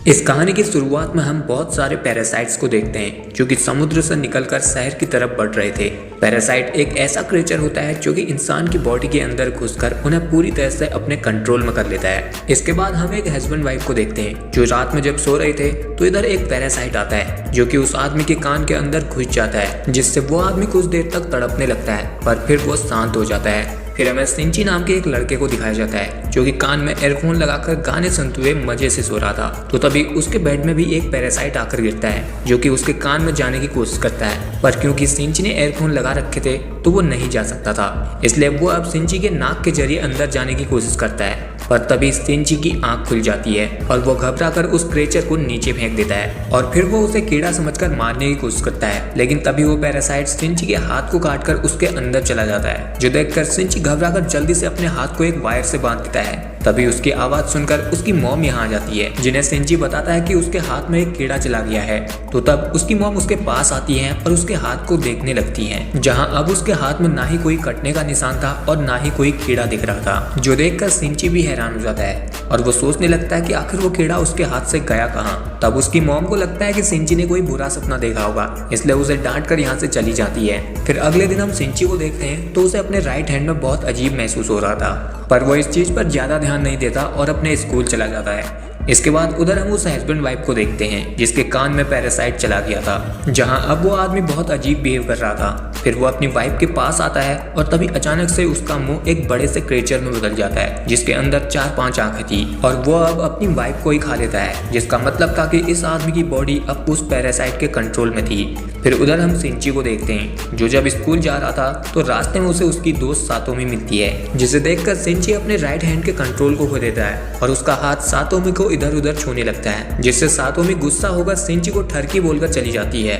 इस कहानी की शुरुआत में हम बहुत सारे पैरासाइट्स को देखते हैं जो कि समुद्र से निकलकर शहर की तरफ बढ़ रहे थे। पैरासाइट एक ऐसा क्रिएचर होता है जो कि इंसान की बॉडी के अंदर घुसकर उन्हें पूरी तरह से अपने कंट्रोल में कर लेता है। इसके बाद हम एक हस्बैंड वाइफ को देखते हैं जो रात में जब सो रहे थे तो इधर एक पैरासाइट आता है जो कि उस आदमी के कान के अंदर घुस जाता है, जिससे वो आदमी कुछ देर तक तड़पने लगता है पर फिर वो शांत हो जाता है। फिर हमें सिंची नाम के एक लड़के को दिखाया जाता है जो कि कान में एयरफोन लगाकर गाने सुनते हुए मजे से सो रहा था। तो तभी उसके बेड में भी एक पैरासाइट आकर गिरता है जो कि उसके कान में जाने की कोशिश करता है, पर क्योंकि सिंची ने एयरफोन लगा रखे थे तो वो नहीं जा सकता था, इसलिए वो अब सिंची के नाक के जरिए अंदर जाने की कोशिश करता है। पर तभी सिंची की आंख खुल जाती है और वो घबराकर उस क्रिएचर को नीचे फेंक देता है और फिर वो उसे कीड़ा समझकर मारने की कोशिश करता है, लेकिन तभी वो पैरासाइट सिंची के हाथ को काटकर उसके अंदर चला जाता है, जो देखकर सिंची घबराकर जल्दी से अपने हाथ को एक वायर से बांध देता है। तभी उसकी आवाज सुनकर उसकी मॉम यहाँ आ जाती है, जिन्हें सिंची बताता है कि उसके हाथ में एक कीड़ा चला गया है। तो तब उसकी मॉम उसके पास आती है और उसके हाथ को देखने लगती है, जहाँ अब उसके हाथ में ना ही कोई कटने का निशान था और ना ही कोई कीड़ा दिख रहा था, जो देखकर सिंची भी हैरान हो जाता है और वो सोचने लगता है कि आखिर वो कीड़ा उसके हाथ से गया कहाँ। तब उसकी मॉम को लगता है कि सिंची ने कोई बुरा सपना देखा होगा, इसलिए उसे डांट कर यहाँ से चली जाती है। फिर अगले दिन हम सिंची को देखते हैं तो उसे अपने राइट हैंड में बहुत अजीब महसूस हो रहा था, पर वो इस चीज पर ज्यादा ध्यान नहीं देता और अपने स्कूल चला जाता है। इसके बाद उधर हम उस हस्बैंड वाइफ को देखते हैं जिसके कान में पैरासाइट चला गया था, जहां अब वो आदमी बहुत अजीब बिहेव कर रहा था। फिर वो अपनी वाइफ के पास आता है और तभी अचानक से उसका मुंह एक बड़े से क्रिएचर में बदल जाता है जिसके अंदर 4-5 आंखें थी और वो अब अपनी वाइफ को ही खा लेता है, जिसका मतलब था कि इस आदमी की बॉडी अब उस पैरासाइट के कंट्रोल में थी। फिर उधर हम सिंची को देखते हैं जो जब स्कूल जा रहा था तो रास्ते में उसे उसकी दोस्त सातोमी मिलती है, जिसे देखकर सिंची अपने राइट हैंड के कंट्रोल को खो देता है और उसका हाथ सातोमी को इधर उधर छूने लगता है, जिससे सातोमी गुस्सा होकर सिंची को ठरकी बोलकर चली जाती है।